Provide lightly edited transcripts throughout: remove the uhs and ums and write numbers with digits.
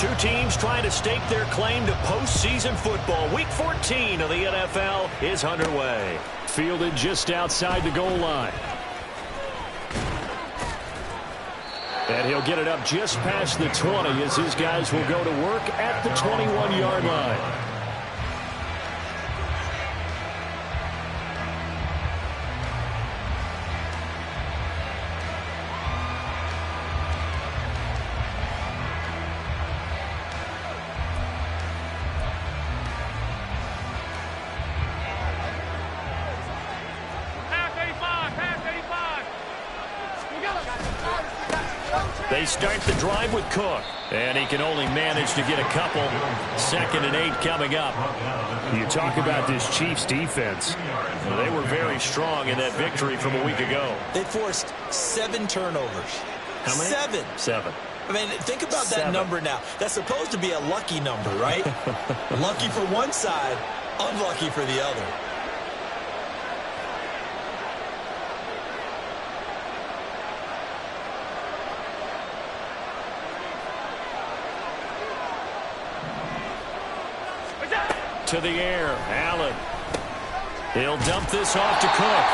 Two teams trying to stake their claim to postseason football. Week 14 of the NFL is underway. Fielded just outside the goal line. And he'll get it up just past the 20 as his guys will go to work at the 21-yard line. They start the drive with Cook, and he can only manage to get a couple. 2nd and 8 coming up. You talk about this Chiefs defense. They were very strong in that victory from a week ago. They forced 7 turnovers. How many? 7. 7. I mean, think about that number now. That's supposed to be a lucky number, right? Lucky for one side, unlucky for the other. To the air, Allen. He'll dump this off to Cook.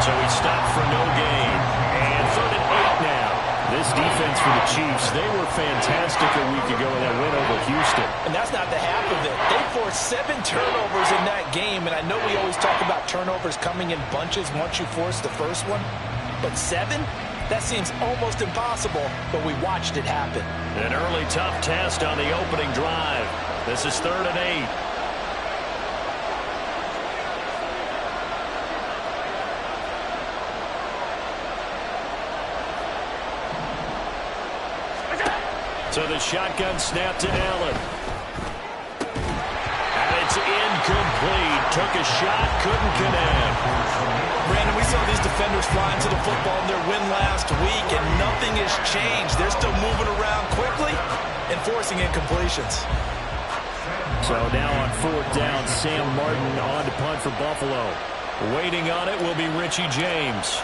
So he stopped for no gain. And 3rd and 8 now. This defense for the Chiefs, they were fantastic a week ago in that win over Houston. And that's not the half of it. They forced 7 turnovers in that game. And I know we always talk about turnovers coming in bunches once you force the first one. But 7? That seems almost impossible, but we watched it happen. An early tough test on the opening drive. This is 3rd and 8. So the shotgun snap to Allen. And it's incomplete. Took a shot, couldn't connect. Brandon, we saw these defenders flying to the football in their win last week, and nothing has changed. They're still moving around quickly and forcing incompletions. So now on 4th down, Sam Martin on to punt for Buffalo. Waiting on it will be Richie James.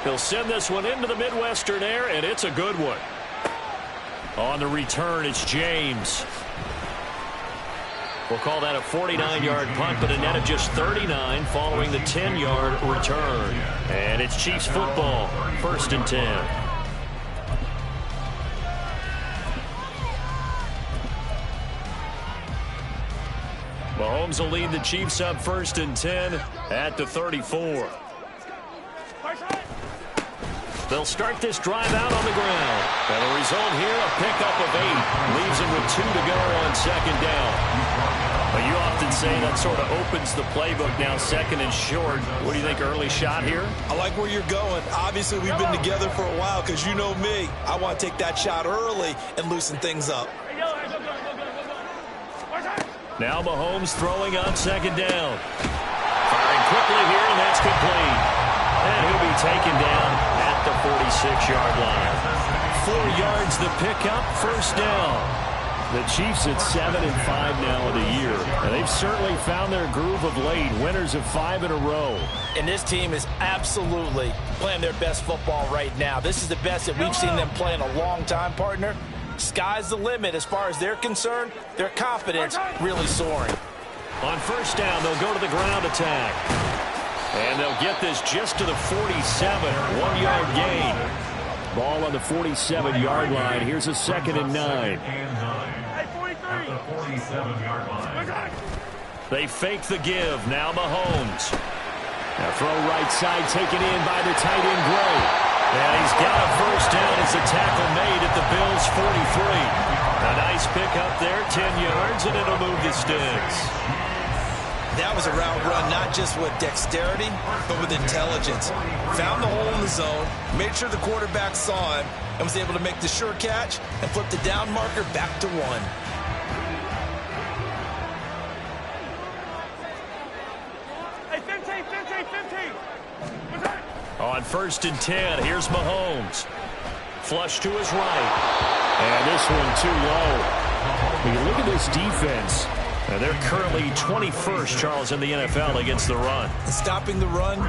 He'll send this one into the Midwestern air, and it's a good one. On the return, it's James. We'll call that a 49-yard punt, but a net of just 39 following the 10-yard return. And it's Chiefs football, 1st and 10. Mahomes will lead the Chiefs up 1st and 10 at the 34. They'll start this drive out on the ground. And the result here, a pickup of 8. Leaves them with 2 to go on 2nd down. But you often say that sort of opens the playbook now, 2nd and short. What do you think, early shot here? I like where you're going. Obviously, we've been together for a while because you know me. I want to take that shot early and loosen things up. Now Mahomes throwing on 2nd down. Firing quickly here, and that's complete. And he'll be taken down at the 46-yard line. 4 yards the pickup, 1st down. The Chiefs at 7-5 now in the year. And they've certainly found their groove of late. Winners of 5 in a row. And this team is absolutely playing their best football right now. This is the best that we've seen them play in a long time, partner. Sky's the limit as far as they're concerned. Their confidence really soaring. On 1st down, they'll go to the ground attack. And they'll get this just to the 47, 1-yard gain. Ball on the 47-yard line. Here's a 2nd and 9. They fake the give. Now Mahomes. Now throw right side taken in by the tight end Gray. And he's got a 1st down as the tackle made at the Bills' 43. A nice pickup there, 10 yards, and it'll move the sticks. That was a route run, not just with dexterity, but with intelligence. Found the hole in the zone, made sure the quarterback saw him, and was able to make the sure catch and flip the down marker back to 1. Hey, 15. On 1st and 10, here's Mahomes. Flush to his right. And this one too low. When you look at this defense, And they're currently 21st, Charles, in the NFL against the run. Stopping the run,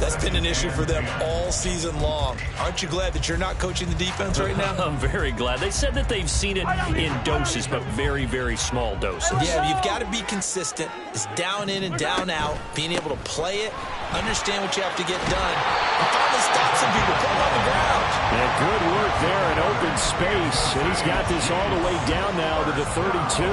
that's been an issue for them all season long. Aren't you glad that you're not coaching the defense right now? I'm very glad. They said that they've seen it in doses, but very, very small doses. Yeah, you've got to be consistent. It's down in and down out, being able to play it, understand what you have to get done, and finally stop some people, put them on the ground. Yeah, good work there in open space. And he's got this all the way down now to the 32.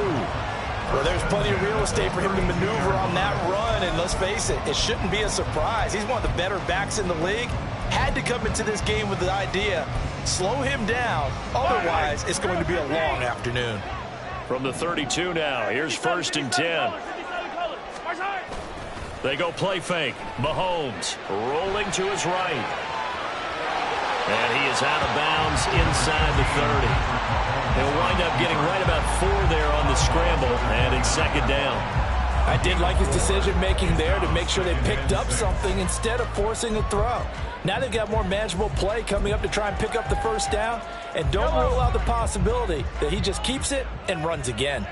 Well, there's plenty of real estate for him to maneuver on that run, and let's face it, it shouldn't be a surprise. He's one of the better backs in the league. Had to come into this game with the idea, slow him down, otherwise it's going to be a long afternoon. From the 32 now, here's 1st and 10. They go play fake. Mahomes rolling to his right. And he is out of bounds inside the 30. He'll wind up getting right about 4 there on the scramble, and it's 2nd down. I did like his decision-making there to make sure they picked up something instead of forcing a throw. Now they've got more manageable play coming up to try and pick up the 1st down, and don't rule out the possibility that he just keeps it and runs again.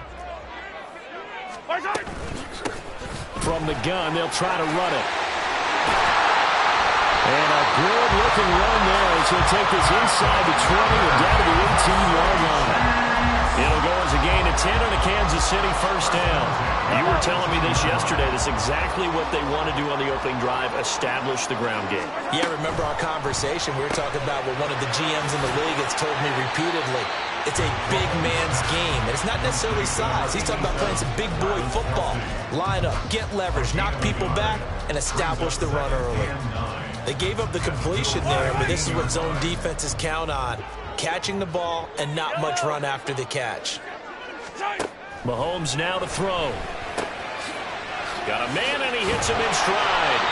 From the gun, they'll try to run it. And a good-looking run there as he'll take this inside the 20 and down to the 18-yard line. It'll go as a gain of 10 on a Kansas City 1st down. You were telling me this yesterday. That's exactly what they want to do on the opening drive, establish the ground game. Yeah, remember our conversation? We were talking about what one of the GMs in the league has told me repeatedly. It's a big man's game, and it's not necessarily size. He's talking about playing some big boy football. Line up, get leverage, knock people back, and establish the run early. They gave up the completion there, but this is what zone defenses count on. Catching the ball and not much run after the catch. Mahomes now to throw. Got a man, and he hits him in stride.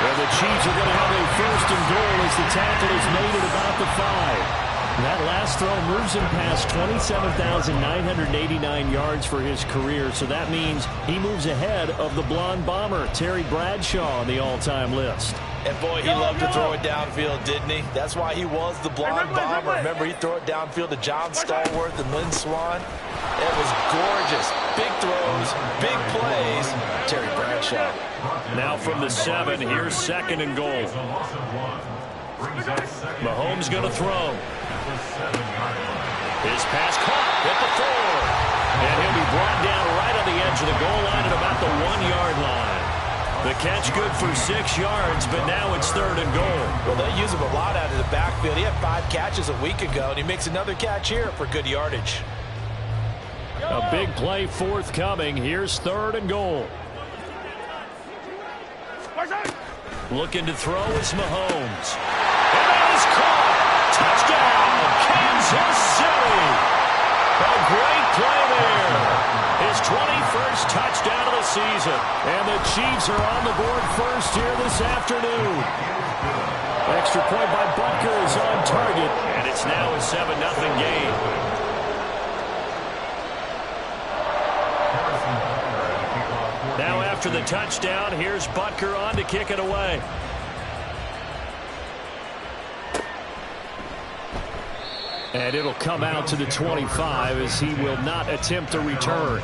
Well, the Chiefs are going to have a 1st and goal as the tackle is made at about the 5. That last throw moves him past 27,989 yards for his career, so that means he moves ahead of the blonde bomber, Terry Bradshaw, on the all-time list. And boy, he loved to throw it downfield, didn't he? That's why he was the blonde bomber. Remember, he'd throw it downfield to John Stallworth and Lynn Swann. It was gorgeous. Big throws, big plays. Terry Bradshaw. Now from the 7, here's 2nd and goal. Mahomes going to throw. His pass caught at the 4. And he'll be brought down right on the edge of the goal line at about the 1-yard line. The catch good for 6 yards, but now it's 3rd and goal. Well, they use him a lot out of the backfield. He had 5 catches a week ago, and he makes another catch here for good yardage. A big play forthcoming. Here's 3rd and goal. Looking to throw is Mahomes. And that is caught. Touchdown, Kansas City. A great play there. His 21st touchdown of the season. And the Chiefs are on the board first here this afternoon. Extra point by Butker is on target. And it's now a 7-0 game. Now after the touchdown, here's Butker on to kick it away. And it'll come out to the 25 as he will not attempt a return.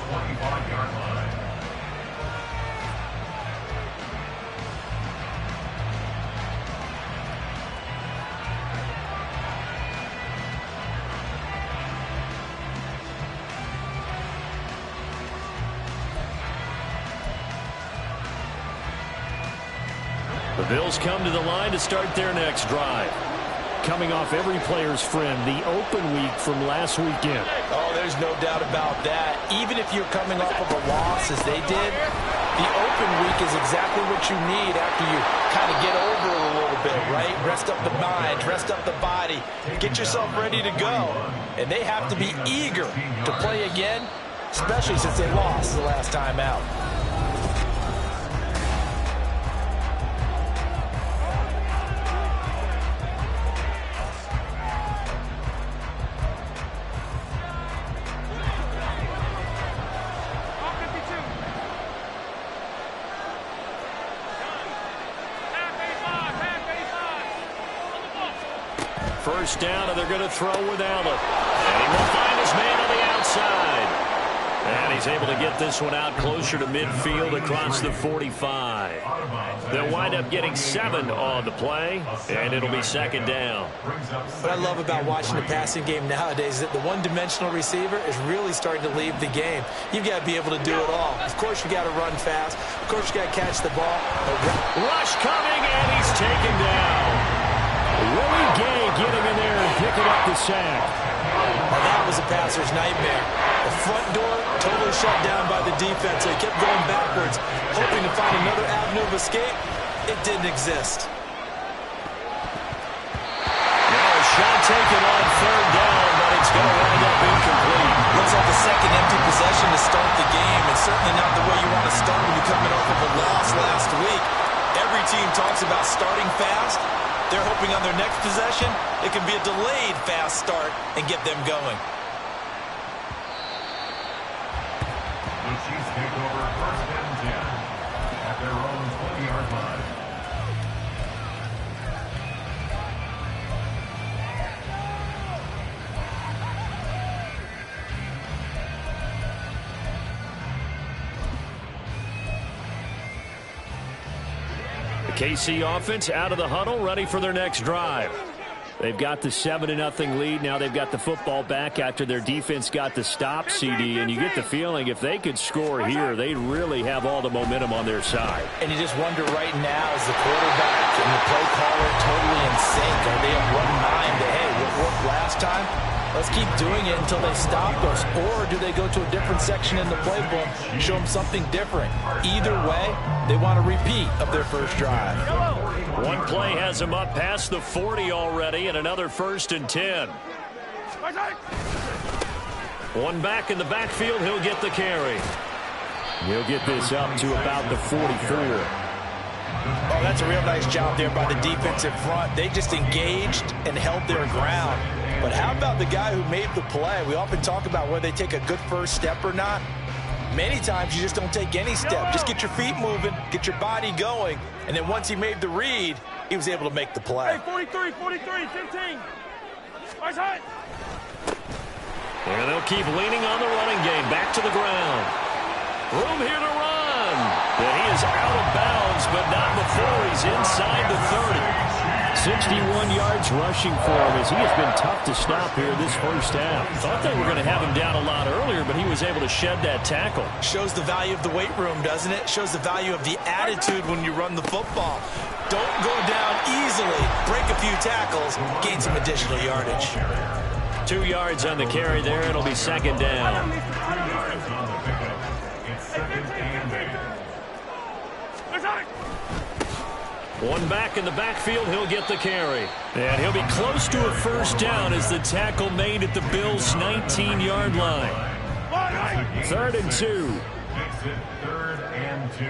The Bills come to the line to start their next drive. Coming off every player's friend, the open week from last weekend. Oh, there's no doubt about that. Even if you're coming off of a loss as they did, the open week is exactly what you need after you kind of get over it a little bit, right? Rest up the mind, rest up the body, get yourself ready to go. And they have to be eager to play again, especially since they lost the last time out. First down, and they're going to throw with Allen. And he will find his man on the outside. And he's able to get this one out closer to midfield across the 45. They'll wind up getting 7 on the play, and it'll be second down. What I love about watching the passing game nowadays is that the one-dimensional receiver is really starting to leave the game. You've got to be able to do it all. Of course, you got to run fast. Of course, you got to catch the ball. Rush coming, and he's taken down. Willie Gay getting in there and picking up the sack. Well, that was a passer's nightmare. The front door totally shut down by the defense. They kept going backwards, hoping to find another avenue of escape. It didn't exist. Now a shot taken on third down, but it's going to wind up incomplete. Looks like the second empty possession to start the game, and certainly not the way you want to start when you're coming off of a loss last week. Every team talks about starting fast. They're hoping on their next possession, it can be a delayed fast start and get them going. The Chiefs take over first and 10 at their own 20-yard line. The KC offense out of the huddle, ready for their next drive. They've got the 7-0 lead. Now they've got the football back after their defense got the stop, CD. And you get the feeling if they could score here, they really have all the momentum on their side. And you just wonder right now, is the quarterback and the play caller totally in sync? Are they of one mind that, hey, what worked last time? Let's keep doing it until they stop us. Or do they go to a different section in the playbook and show them something different? Either way, they want a repeat of their first drive. One play has him up past the 40 already, and another 1st and 10. One back in the backfield, he'll get the carry. He'll get this up to about the 44. Oh, that's a real nice job there by the defensive front. They just engaged and held their ground. But how about the guy who made the play? We often talk about whether they take a good first step or not. Many times you just don't take any step. Just get your feet moving, get your body going, and then once he made the read, he was able to make the play. Hey, 43, 43, 15. Nice hit. And they'll keep leaning on the running game. Back to the ground. Room here to run. And he is out of bounds, but not before he's inside the 30. 61 yards rushing for him as he has been tough to stop here this first half. Thought they were going to have him down a lot earlier, but he was able to shed that tackle. Shows the value of the weight room, doesn't it? Shows the value of the attitude when you run the football. Don't go down easily. Break a few tackles. Gain some additional yardage. 2 yards on the carry there. It'll be second down. One back in the backfield, he'll get the carry. And he'll be close to a first down as the tackle made at the Bills' 19-yard line. 3rd and 2. Makes it 3rd and 2.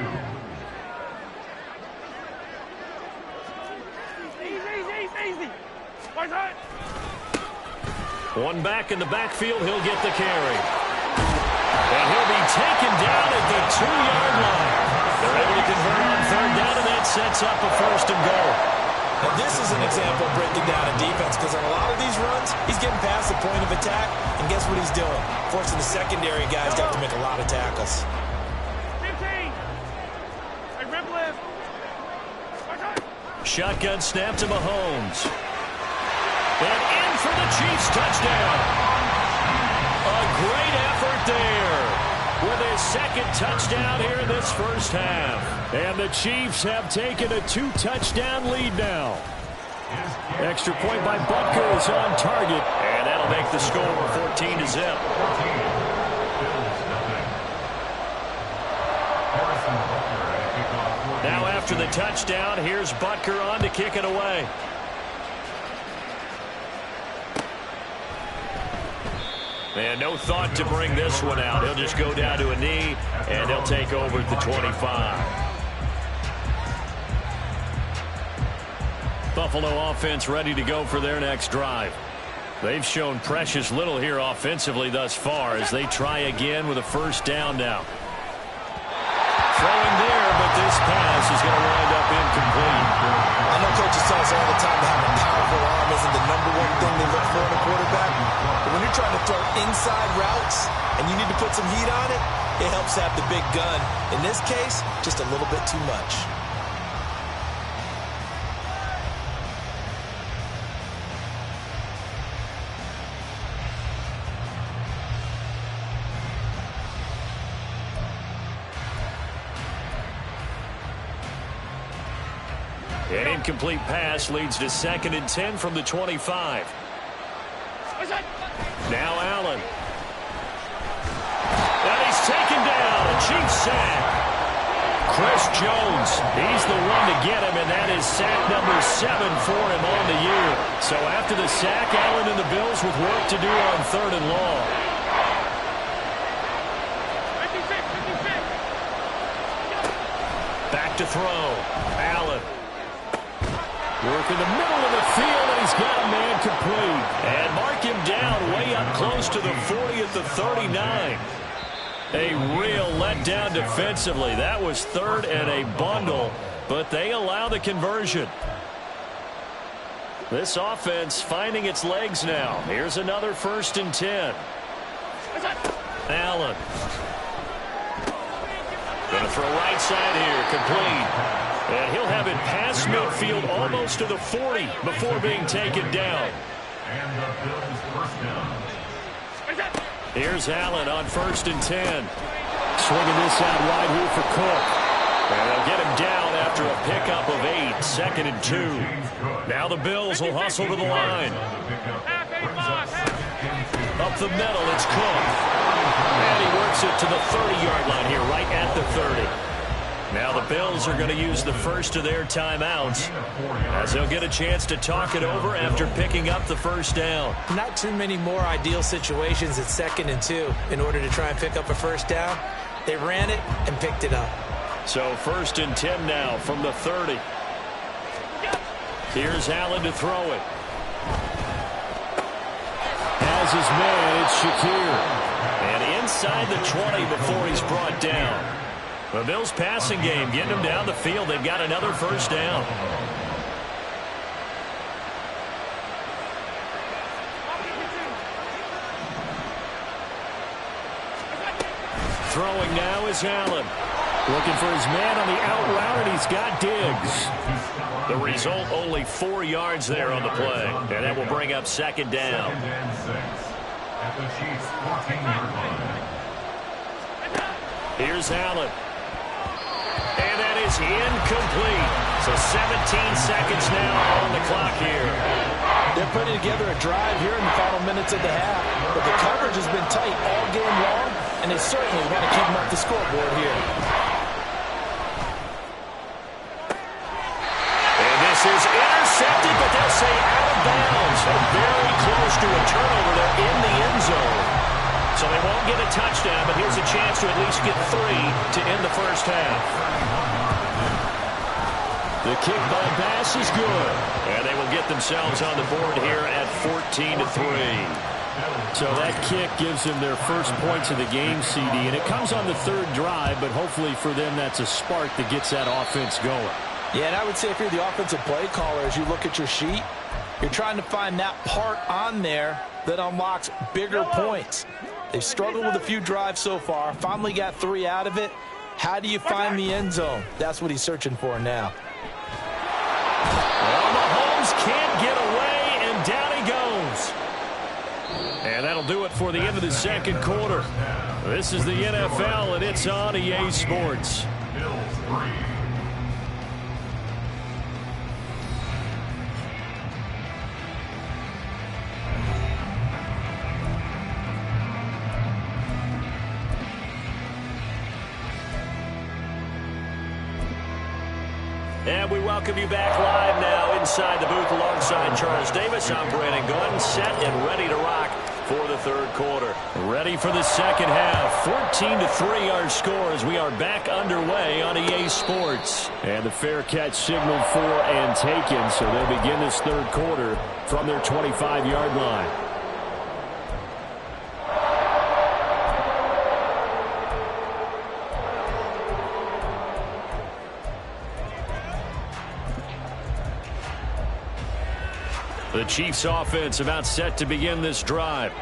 Easy. Nice hit. One back in the backfield, he'll get the carry. And he'll be taken down at the 2-yard line. They're able to convert on 3rd down, and that sets up a 1st and goal. Now, this is an example of breaking down a defense because on a lot of these runs, he's getting past the point of attack, and guess what he's doing? Forcing the secondary guys to have to make a lot of tackles. 15. Hey, rip lift. Nice hit. Shotgun snap to Mahomes. And in for the Chiefs touchdown. A great effort there with his 2nd touchdown here in this first half. And the Chiefs have taken a 2-touchdown lead now. Extra point by Butker is on target, and that'll make the score 14-0. Now after the touchdown, here's Butker on to kick it away. And no thought to bring this one out. He'll just go down to a knee, and he'll take over at the 25. Buffalo offense ready to go for their next drive. They've shown precious little here offensively thus far as they try again with a first down now. Throwing there, but this pass is going to wind up incomplete. I know coaches tell us all the time that having a powerful arm isn't the #1 thing they look for in a quarterback. But when you're trying to throw inside routes, and you need to put some heat on it, it helps have the big gun. In this case, just a little bit too much. An incomplete pass leads to 2nd and 10 from the 25. Now Allen. And he's taken down. A Chiefs sack. Chris Jones, he's the one to get him, and that is sack number 7 for him on the year. So after the sack, Allen and the Bills with work to do on 3rd and long. Back to throw. Allen. Work in the middle of the field, and he's got a man complete. And mark him down way up close to the 40 at the 39. A real letdown defensively. That was 3rd and a bundle, but they allow the conversion. This offense finding its legs now. Here's another 1st and 10. Allen. Going to throw right side here, complete. And he'll have it past midfield almost to the 40 before being taken down. Here's Allen on 1st and 10. Swinging this out wide here for Cook. And they'll get him down after a pickup of 8. 2nd and 2. Now the Bills will hustle to the line. Up the middle, it's Cook. And he works it to the 30-yard line here, right at the 30. Now the Bills are going to use the first of their timeouts as they'll get a chance to talk it over after picking up the 1st down. Not too many more ideal situations at 2nd and 2 in order to try and pick up a 1st down. They ran it and picked it up. So 1st and 10 now from the 30. Here's Allen to throw it. Has his man, it's Shakir. And inside the 20 before he's brought down. The Bills passing game, getting them down the field. They've got another 1st down. Throwing now is Allen. Looking for his man on the out route, and he's got Diggs. The result, only 4 yards there on the play. And that will bring up 2nd down. At the Chiefs' 14-yard line. Here's Allen. And that is incomplete. So 17 seconds now on the clock here. They're putting together a drive here in the final minutes of the half, but the coverage has been tight all game long, and they certainly want to keep them up the scoreboard here. And this is intercepted, but they'll say out of bounds. Very close to a turnover there in the end zone. So they won't get a touchdown, but here's a chance to at least get 3 to end the 1st half. The kick by Bass is good. And they will get themselves on the board here at 14-3. So that kick gives them their first points of the game, CD. And it comes on the 3rd drive, but hopefully for them that's a spark that gets that offense going. Yeah, and I would say if you're the offensive play caller, as you look at your sheet, you're trying to find that part on there that unlocks bigger points. They've struggled with a few drives so far. Finally got 3 out of it. How do you find the end zone? That's what he's searching for now. Well, Mahomes can't get away, and down he goes. And that'll do it for the end of the 2nd quarter. This is the NFL, and it's on EA Sports. Bills 3. And we welcome you back live now inside the booth alongside Charles Davis. I'm Brandon Gunn, set and ready to rock for the 3rd quarter. Ready for the 2nd half. 14-3 our score as we are back underway on EA Sports. And the fair catch signaled for and taken, so they'll begin this 3rd quarter from their 25-yard line. The Chiefs offense about set to begin this drive.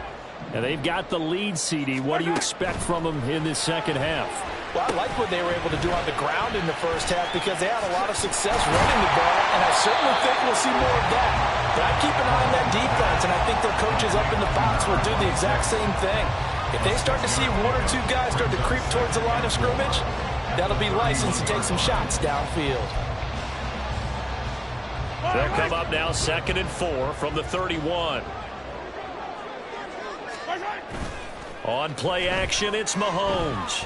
And they've got the lead, CD. What do you expect from them in this second half? Well, I like what they were able to do on the ground in the first half because they had a lot of success running the ball, and I certainly think we'll see more of that. But I keep an eye on that defense, and I think their coaches up in the box will do the exact same thing. If they start to see one or two guys start to creep towards the line of scrimmage, that'll be licensed to take some shots downfield. They'll come up now 2nd and 4 from the 31. On play action, it's Mahomes.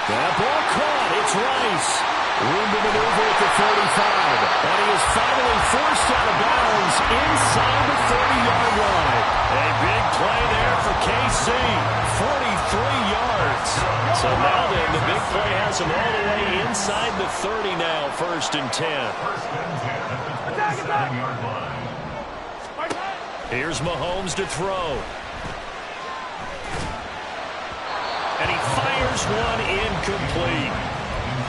That ball caught. It's Rice. Room to maneuver at the 35. And he is finally forced out of bounds inside the 30-yard line. A big play there for KC. 43 yards. So now then, the big play has him all the way inside the 30 now. 1st and 10. Here's Mahomes to throw. And he fires one incomplete.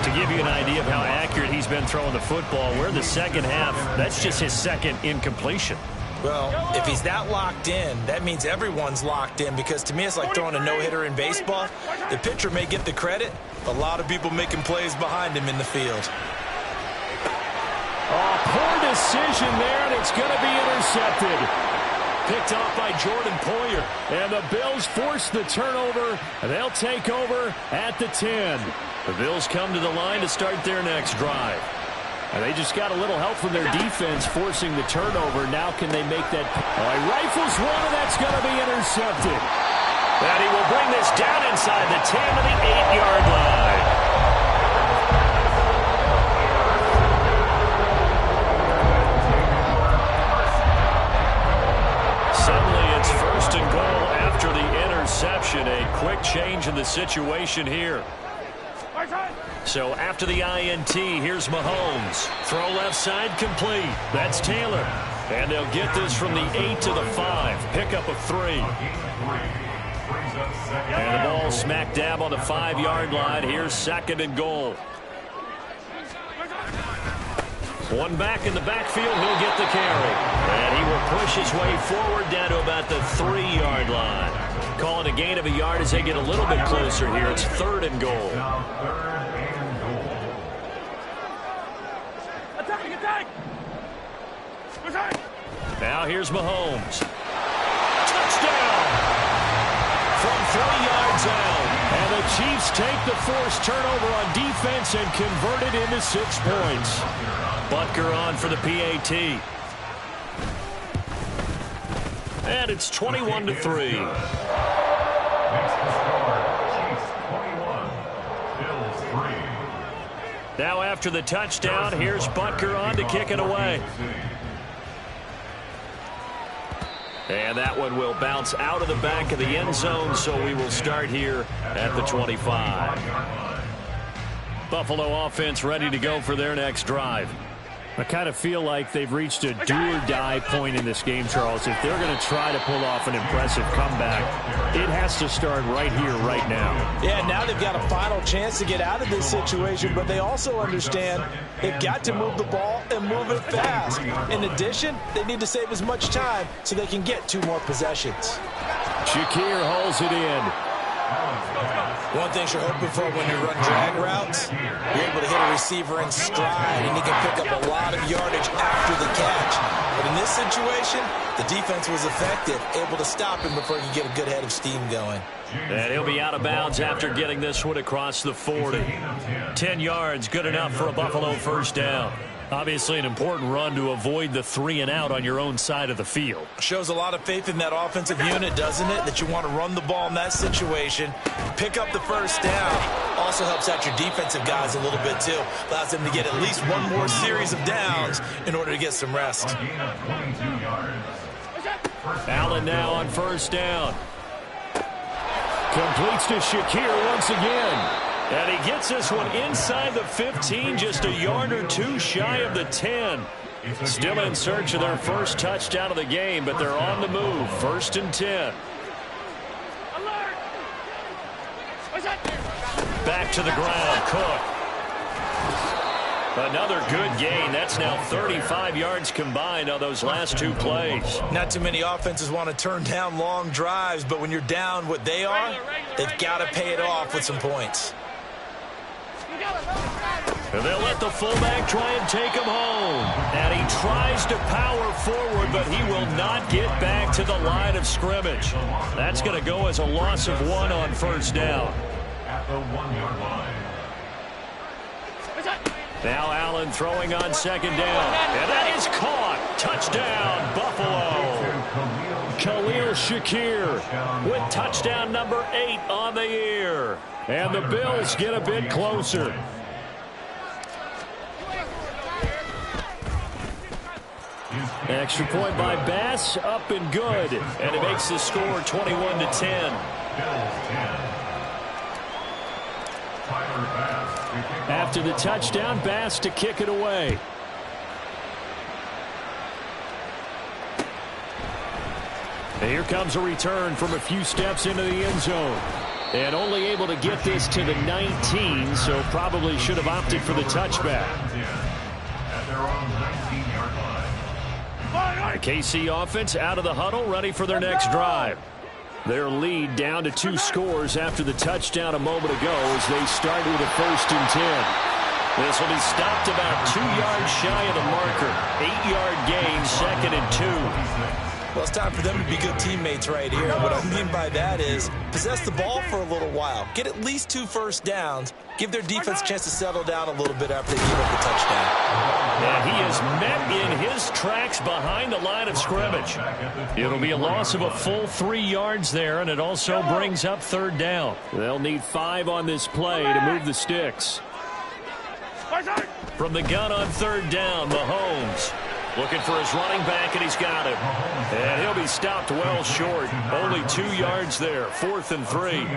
To give you an idea of how accurate he's been throwing the football, we're in the second half. That's just his 2nd incompletion. Well, if he's that locked in, that means everyone's locked in because to me it's like throwing a no-hitter in baseball. The pitcher may get the credit, but a lot of people making plays behind him in the field. Oh, poor decision there, and it's going to be intercepted. Picked off by Jordan Poyer. And the Bills force the turnover. And they'll take over at the 10. The Bills come to the line to start their next drive. And they just got a little help from their defense forcing the turnover. Now can they make that? Oh, he rifles one, and that's going to be intercepted. And he will bring this down inside the 10 to the 8-yard line. Suddenly it's 1st and goal after the interception. A quick change in the situation here. So after the INT, here's Mahomes. Throw left side complete. That's Taylor. And they'll get this from the 8 to the 5. Pickup of 3. And the ball smack dab on the 5-yard line. Here's 2nd and goal. One back in the backfield, he'll get the carry. And he will push his way forward down to about the 3-yard line. Calling a gain of a yard as they get a little bit closer here. It's 3rd and goal. Now here's Mahomes. Touchdown! From 3 yards out. And the Chiefs take the forced turnover on defense and convert it into 6 points. Butker on for the PAT. And it's 21-3. Now after the touchdown, here's Butker on to kick it away. And that one will bounce out of the back of the end zone, so we will start here at the 25. Buffalo offense ready to go for their next drive. I kind of feel like they've reached a do-or-die point in this game, Charles. If they're going to try to pull off an impressive comeback, it has to start right here, right now. Yeah, now they've got a final chance to get out of this situation, but they also understand they've got to move the ball and move it fast. In addition, they need to save as much time so they can get 2 more possessions. Shakir hauls it in. One thing you're hoping for when you run drag routes, you're able to hit a receiver in stride, and he can pick up a lot of yardage after the catch. But in this situation, the defense was effective, able to stop him before he could get a good head of steam going. And he'll be out of bounds after getting this one across the 40. 10 yards, good enough for a Buffalo first down. Obviously an important run to avoid the 3-and-out on your own side of the field. Shows a lot of faith in that offensive unit, doesn't it? That you want to run the ball in that situation, pick up the first down. Also helps out your defensive guys a little bit, too. Allows them to get at least one more series of downs in order to get some rest. Allen now on first down. Completes to Shakir once again. And he gets this one inside the 15, just a yard or 2 shy of the 10. Still in search of their first touchdown of the game, but they're on the move. 1st and 10. Back to the ground, Cook. Another good gain. That's now 35 yards combined on those last two plays. Not too many offenses want to turn down long drives, but when you're down what they are, they've got to pay it off with some points. And they'll let the fullback try and take him home. And he tries to power forward, but he will not get back to the line of scrimmage. That's going to go as a loss of 1 on first down. At the 1-yard line. Now Allen throwing on second down. And that is caught. Touchdown, Buffalo. Khalil Shakir with touchdown number 8 on the year. And the Bills get a bit closer. Extra point by Bass, up and good. And it makes the score 21-10. After the touchdown, Bass to kick it away. And here comes a return from a few steps into the end zone. And only able to get this to the 19, so probably should have opted for the touchback. The KC offense out of the huddle, ready for their next drive. Their lead down to 2 scores after the touchdown a moment ago as they start with a 1st and 10. This will be stopped about 2 yards shy of the marker. 8-yard gain, 2nd and 2. Well, it's time for them to be good teammates right here. What I mean by that is possess the ball for a little while. Get at least 2 first downs. Give their defense a chance to settle down a little bit after they give up the touchdown. And he is met in his tracks behind the line of scrimmage. It'll be a loss of a full 3 yards there, and it also brings up 3rd down. They'll need 5 on this play to move the sticks. From the gun on 3rd down, Mahomes looking for his running back, and he's got him. And he'll be stopped well short. Only 2 yards there, 4th and 3.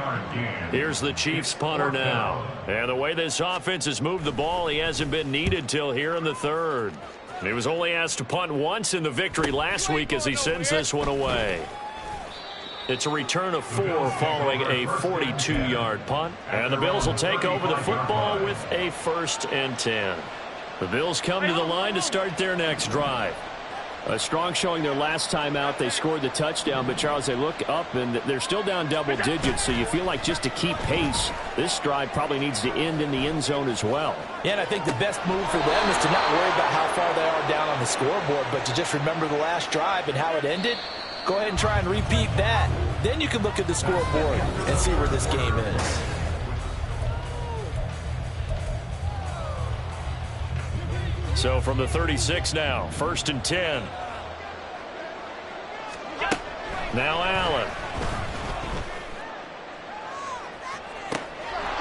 Here's the Chiefs punter now. And the way this offense has moved the ball, he hasn't been needed till here in the 3rd. He was only asked to punt once in the victory last week as he sends this one away. It's a return of 4 following a 42-yard punt. And the Bills will take over the football with a 1st and 10. The Bills come to the line to start their next drive. A strong showing their last time out. They scored the touchdown, but, Charles, they look up, and they're still down double digits, so you feel like just to keep pace, this drive probably needs to end in the end zone as well. Yeah, and I think the best move for them is to not worry about how far they are down on the scoreboard, but to just remember the last drive and how it ended. Go ahead and try and repeat that. Then you can look at the scoreboard and see where this game is. So from the 36 now, 1st and 10. Now Allen.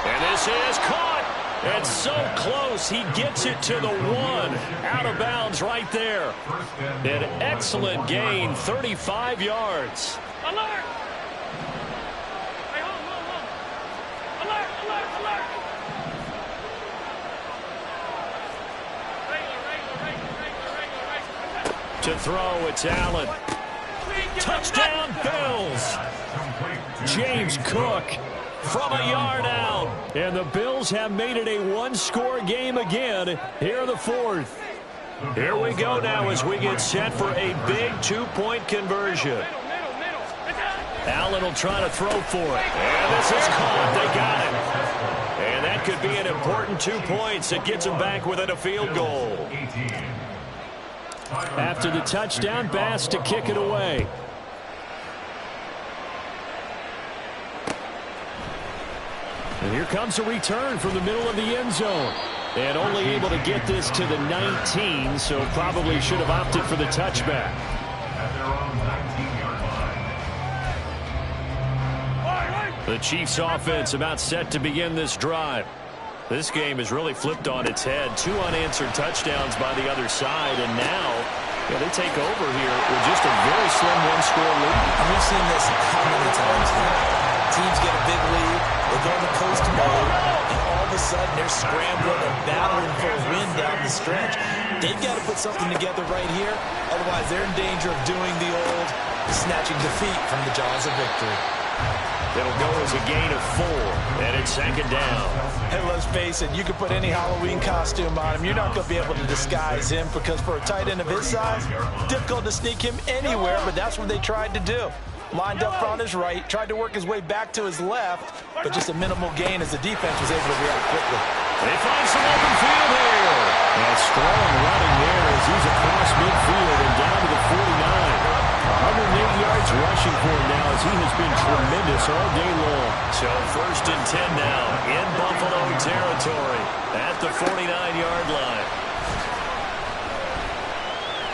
And this is caught. It's so close. He gets it to the 1. Out of bounds right there. An excellent gain, 35 yards. Alert! Hey, hold. Alert! To throw, it's Allen. Touchdown, Bills. James Cook from a yard out. And the Bills have made it a 1-score game again here in the 4th. Here we go now as we get set for a big 2-point conversion. Allen will try to throw for it. And this is caught. They got it. And that could be an important 2 points. It gets them back within a field goal. After the touchdown, Bass to kick it away. And here comes a return from the middle of the end zone. And only able to get this to the 19, so probably should have opted for the touchback. The Chiefs offense about set to begin this drive. This game has really flipped on its head. 2 unanswered touchdowns by the other side, and now they take over here with just a very slim 1-score lead. And we've seen this how many times now. Teams get a big lead, they go in the coast mode, and all of a sudden they're scrambling and battling for a win down the stretch. They've got to put something together right here, otherwise they're in danger of doing the old snatching defeat from the jaws of victory. It'll go as a gain of 4, and it's second down. Hey, let's face it, you can put any Halloween costume on him. You're not going to be able to disguise him because for a tight end of his size, difficult to sneak him anywhere, but that's what they tried to do. Lined up on his right, tried to work his way back to his left, but just a minimal gain as the defense was able to react quickly. They find some open field here. And strong running there as he's across midfield and down to the 49. 108 yards rushing for him now as he has been tremendous all day long. So first and 10 now in Buffalo territory at the 49-yard line.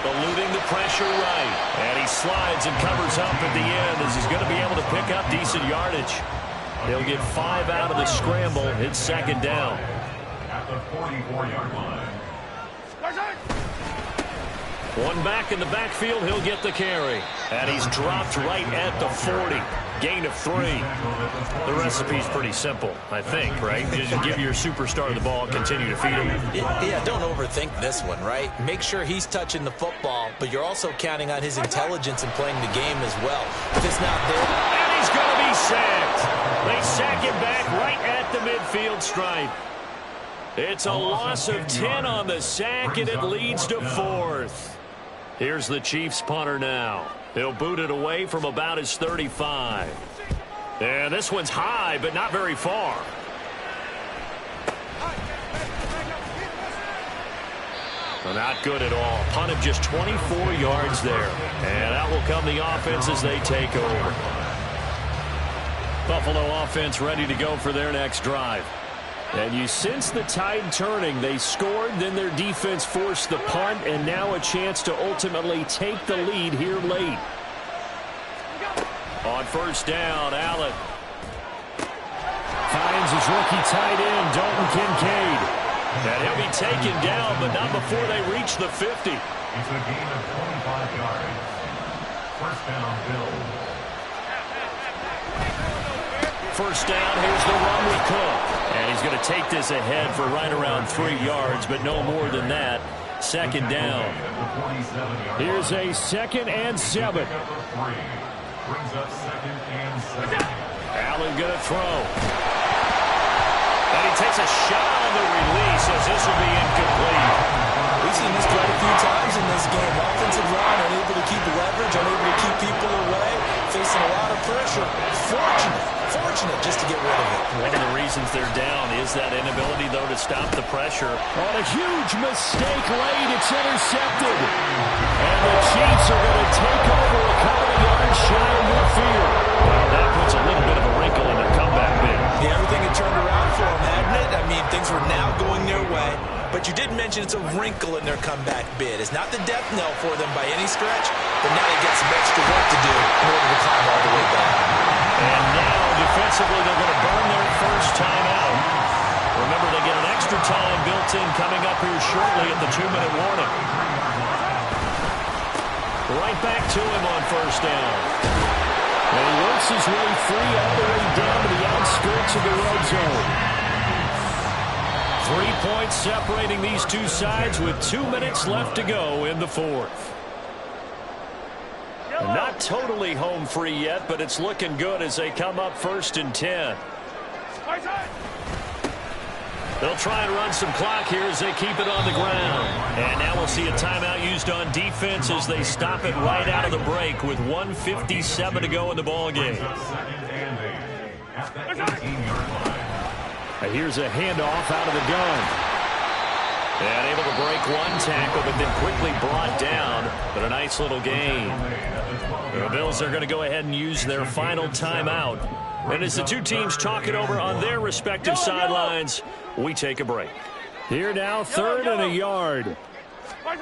Eluding the pressure right. And he slides and covers up at the end as he's going to be able to pick up decent yardage. He'll get 5 out of the scramble. It's second down. At the 44-yard line. One back in the backfield, he'll get the carry. And he's dropped right at the 40. Gain of 3. The recipe's pretty simple, I think, right? Just give your superstar the ball, continue to feed him. Yeah, don't overthink this one, right? Make sure he's touching the football, but you're also counting on his intelligence in playing the game as well. If it's not there... And he's going to be sacked. They sack him back right at the midfield stripe. It's a loss of 10 on the sack, and it leads to 4th. Here's the Chiefs punter now. He'll boot it away from about his 35. And this one's high, but not very far. Well, not good at all. Punt of just 24 yards there. And out will come the offense as they take over. Buffalo offense ready to go for their next drive. And you sense the tide turning. They scored, then their defense forced the punt, and now a chance to ultimately take the lead here late. On first down, Allen finds his rookie tight end, Dalton Kincaid. And he'll be taken down, but not before they reach the 50. It's a gain of 25 yards. First down, Bills. First down, here's the run with Cook. And he's going to take this ahead for right around 3 yards, but no more than that. Second down. Here's a 2nd and 7. Brings up 2nd and 7. Allen going to throw. And he takes a shot on the release as this will be incomplete. We've seen this quite a few times in this game. Offensive line unable to keep leverage, unable to keep people away, facing a lot of pressure. Fortunate just to get rid of it. One of the reasons they're down is that inability, though, to stop the pressure. On a huge mistake late, it's intercepted. And the Chiefs are going to take over a couple of yards shy of midfield. Well, that puts a little bit of a wrinkle in their comeback bid. Yeah, everything had turned around for them, hadn't it? I mean, things were now going their way. But you did mention it's a wrinkle in their comeback bid. It's not the death knell for them by any stretch, but now they got some extra work to do in order to climb all the way back. And now, defensively, they're going to burn their first time out. Remember, they get an extra time built in coming up here shortly at the 2-minute warning. Right back to him on first down. And he works his way free all the way down to the outskirts of the red zone. 3 points separating these two sides with 2 minutes left to go in the 4th. Not totally home free yet, but it's looking good as they come up 1st and 10. They'll try and run some clock here as they keep it on the ground. And now we'll see a timeout used on defense as they stop it right out of the break with 1:57 to go in the ballgame. Here's a handoff out of the gun. And able to break one tackle, but then quickly brought down. But a nice little gain. The Bills are going to go ahead and use their final timeout. And as the two teams talk it over on their respective sidelines, we take a break. Here now, 3rd and a yard. From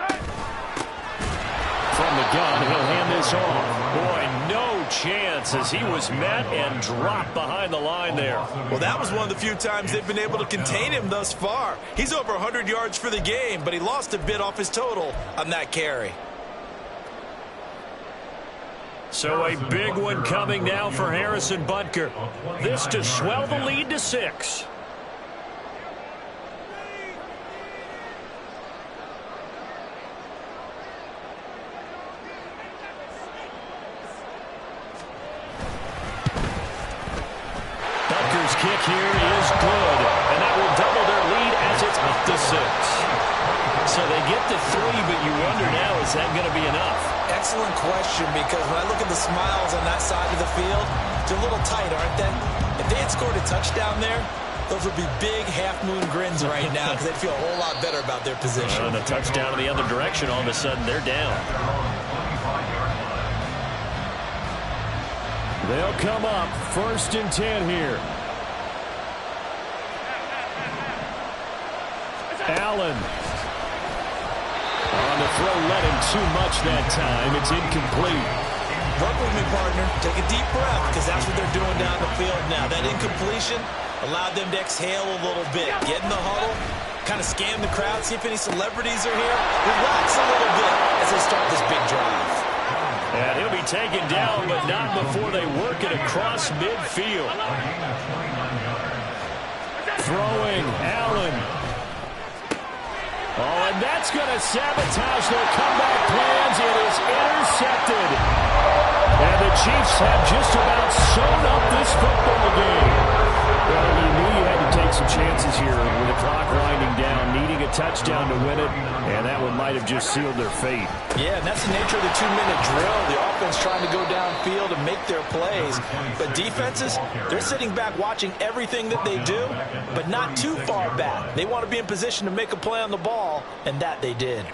the gun, he'll hand this off. Boy, no chance as he was met and dropped behind the line there. Well, that was one of the few times they've been able to contain him thus far. He's over 100 yards for the game, but he lost a bit off his total on that carry. So a big one coming now for Harrison Butker. This to swell the lead to 6. kick here is good, and that will double their lead as it's up to 6. So they get to 3, but you wonder now, is that going to be enough? Excellent question, because when I look at the smiles on that side of the field, they're a little tight, aren't they? If they had scored a touchdown there, those would be big half-moon grins right now because they'd feel a whole lot better about their position. And a touchdown in the other direction, all of a sudden they're down. They'll come up 1st and 10 here. Allen. On the throw, let him too much that time. It's incomplete. Work with me, partner. Take a deep breath, because that's what they're doing down the field now. That incompletion allowed them to exhale a little bit. Get in the huddle, kind of scan the crowd, see if any celebrities are here. Relax a little bit as they start this big drive. And he'll be taken down, but not before they work it across midfield. Throwing, Allen. Oh, and that's going to sabotage their comeback plans. It is intercepted. And the Chiefs have just about sewn up this football game. Well, you knew you had to take some chances here with the clock winding down, needing a touchdown to win it, and that one might have just sealed their fate. Yeah, and that's the nature of the 2-minute drill. The offense trying to go downfield and make their plays. But defenses, they're sitting back watching everything that they do, but not too far back. They want to be in position to make a play on the ball, and that they did.